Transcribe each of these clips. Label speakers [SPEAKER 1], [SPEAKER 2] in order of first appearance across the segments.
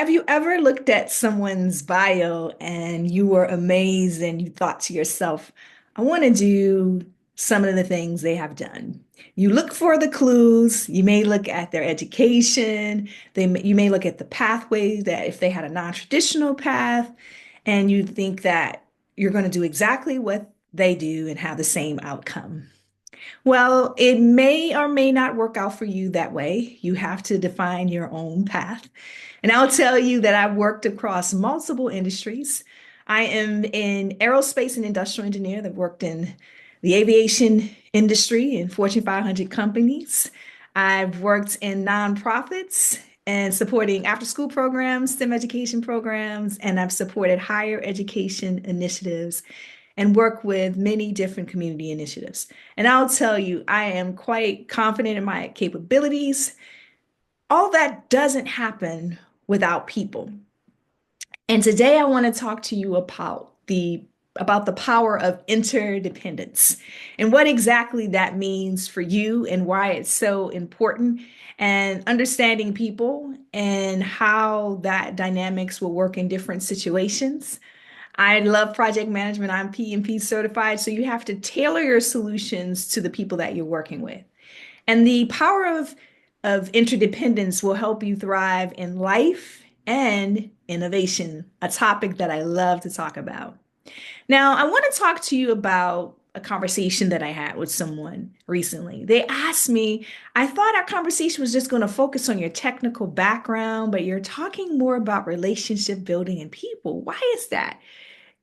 [SPEAKER 1] Have you ever looked at someone's bio and you were amazed and you thought to yourself, I want to do some of the things they have done? You look for the clues. You may look at their education. You may look at the pathways that if they had a non-traditional path, and you think that you're going to do exactly what they do and have the same outcome. Well, it may or may not work out for you that way. You have to define your own path. And I'll tell you that I've worked across multiple industries. I am an aerospace and industrial engineer that worked in the aviation industry in Fortune 500 companies. I've worked in nonprofits and supporting after school programs, STEM education programs, and I've supported higher education initiatives and work with many different community initiatives. And I'll tell you, I am quite confident in my capabilities. All that doesn't happen without people. And today I want to talk to you about the power of interdependence and what exactly that means for you and why it's so important and understanding people and how that dynamics will work in different situations. I love project management. I'm PMP certified, so you have to tailor your solutions to the people that you're working with. And the power of interdependence will help you thrive in life and innovation, a topic that I love to talk about. Now, I want to talk to you about a conversation that I had with someone recently. They asked me, I thought our conversation was just going to focus on your technical background, but you're talking more about relationship building and people. Why is that?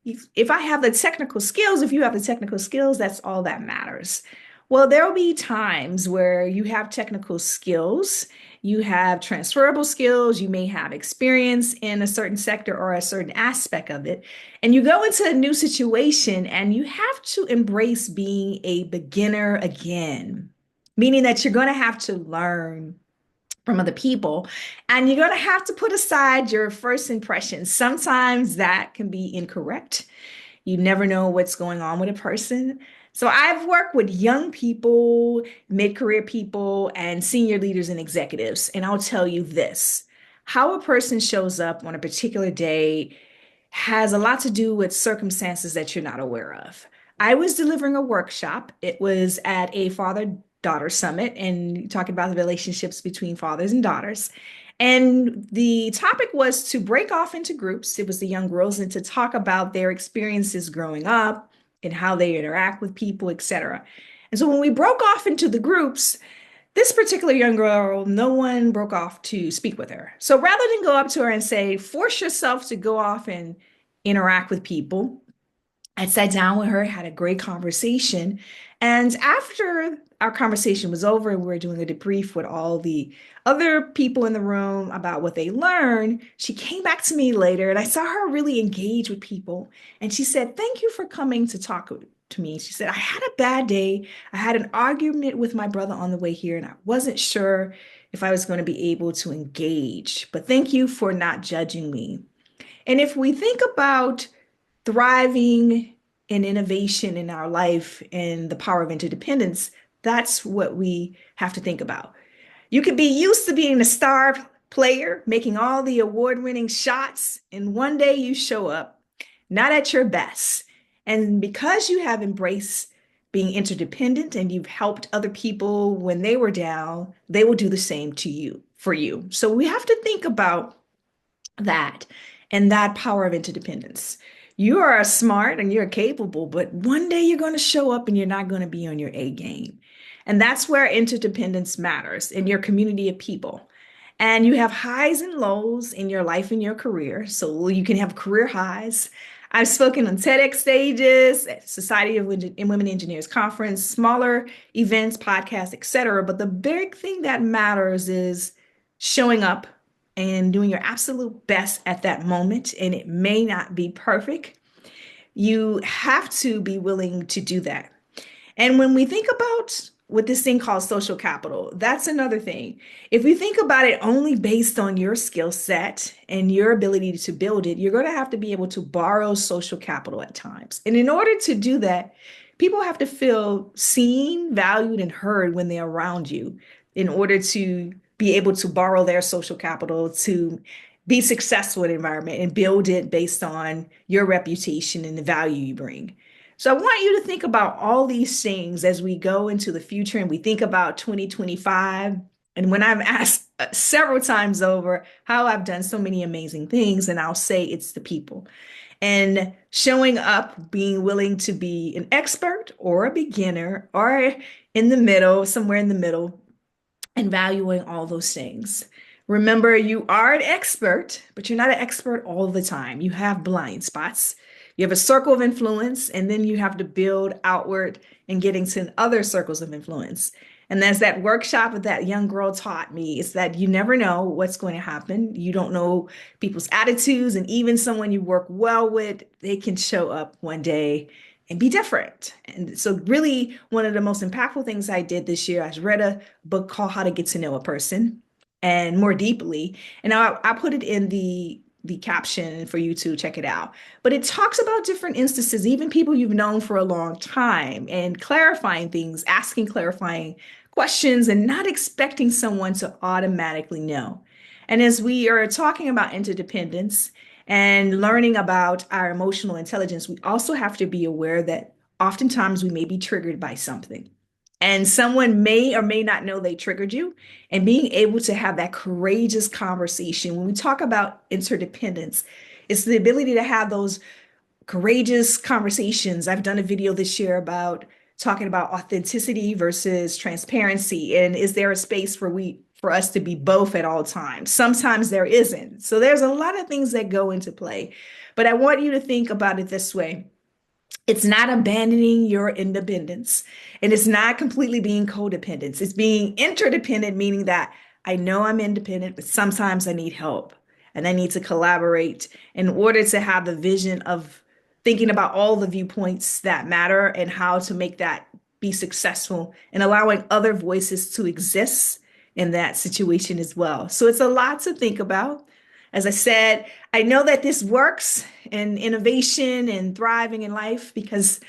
[SPEAKER 1] If I have the technical skills, if you have the technical skills, that's all that matters. Well, there will be times where you have technical skills, you have transferable skills, you may have experience in a certain sector or a certain aspect of it, and you go into a new situation and you have to embrace being a beginner again, meaning that you're going to have to learn from other people. And you're going to have to put aside your first impressions. Sometimes that can be incorrect. You never know what's going on with a person. So I've worked with young people, mid-career people, and senior leaders and executives. And I'll tell you this, how a person shows up on a particular day has a lot to do with circumstances that you're not aware of. I was delivering a workshop. It was at a father-daughter summit and talking about the relationships between fathers and daughters. And the topic was to break off into groups. It was the young girls and to talk about their experiences growing up and how they interact with people, etc. And so when we broke off into the groups, this particular young girl, no one broke off to speak with her. So rather than go up to her and say, force yourself to go off and interact with people, I sat down with her, had a great conversation. And after our conversation was over, we were doing a debrief with all the other people in the room about what they learned. She came back to me later and I saw her really engage with people. And she said, thank you for coming to talk to me. She said, I had a bad day. I had an argument with my brother on the way here, and I wasn't sure if I was going to be able to engage. But thank you for not judging me. And if we think about thriving in innovation in our life and the power of interdependence, that's what we have to think about. You could be used to being a star player, making all the award-winning shots, and one day you show up not at your best. And because you have embraced being interdependent and you've helped other people when they were down, they will do the same to you for you. So we have to think about that and that power of interdependence. You are smart and you're capable, but one day you're going to show up and you're not going to be on your A game. And that's where interdependence matters in your community of people. And you have highs and lows in your life and your career. So you can have career highs. I've spoken on TEDx stages, Society of Women Engineers Conference, smaller events, podcasts, etc. But the big thing that matters is showing up and doing your absolute best at that moment. And it may not be perfect. You have to be willing to do that. And when we think about what this thing called social capital, that's another thing. If you think about it only based on your skill set and your ability to build it, you're going to have to be able to borrow social capital at times. And in order to do that, people have to feel seen, valued, and heard when they're around you in order to be able to borrow their social capital to be successful in the environment and build it based on your reputation and the value you bring. So I want you to think about all these things as we go into the future and we think about 2025. And when I'm asked several times over how I've done so many amazing things, and I'll say it's the people and showing up, being willing to be an expert or a beginner or in the middle, somewhere in the middle, and valuing all those things. Remember, you are an expert, but you're not an expert all the time. You have blind spots. You have a circle of influence, and then you have to build outward and get into other circles of influence. And as that workshop that that young girl taught me, is that you never know what's going to happen. You don't know people's attitudes, and even someone you work well with, they can show up one day and be different. And so, really, one of the most impactful things I did this year, I read a book called How to Get to Know a Person and More Deeply. And I put it in the caption for you to check it out. But it talks about different instances, even people you've known for a long time, and clarifying things, asking clarifying questions, and not expecting someone to automatically know. And as we are talking about interdependence and learning about our emotional intelligence, we also have to be aware that oftentimes we may be triggered by something. And someone may or may not know they triggered you. And being able to have that courageous conversation. When we talk about interdependence, it's the ability to have those courageous conversations. I've done a video this year about talking about authenticity versus transparency. And is there a space for us to be both at all times? Sometimes there isn't. So there's a lot of things that go into play. But I want you to think about it this way. It's not abandoning your independence, and it's not completely being codependent. It's being interdependent, meaning that I know I'm independent, but sometimes I need help and I need to collaborate in order to have the vision of thinking about all the viewpoints that matter and how to make that be successful and allowing other voices to exist in that situation as well. So it's a lot to think about. As I said, I know that this works in innovation and thriving in life because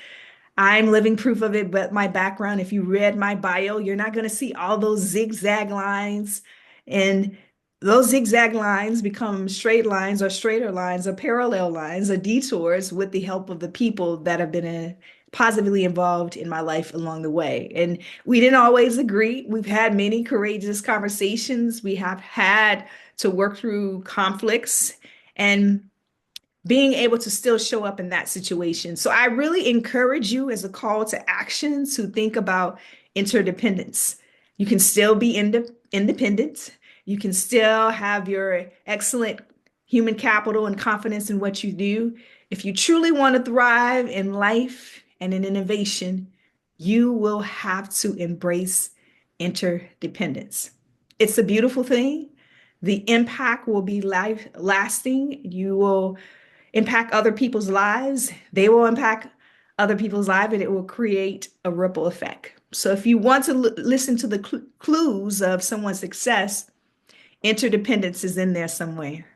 [SPEAKER 1] I'm living proof of it. But my background, if you read my bio, you're not going to see all those zigzag lines. And those zigzag lines become straight lines or straighter lines or parallel lines or detours with the help of the people that have been positively involved in my life along the way. And we didn't always agree. We've had many courageous conversations. We have had to work through conflicts and being able to still show up in that situation. So I really encourage you as a call to action to think about interdependence. You can still be independent. You can still have your excellent human capital and confidence in what you do. If you truly want to thrive in life and in innovation, you will have to embrace interdependence. It's a beautiful thing. The impact will be life lasting. You will impact other people's lives. They will impact other people's lives, and it will create a ripple effect. So if you want to listen to the clues of someone's success, interdependence is in there somewhere.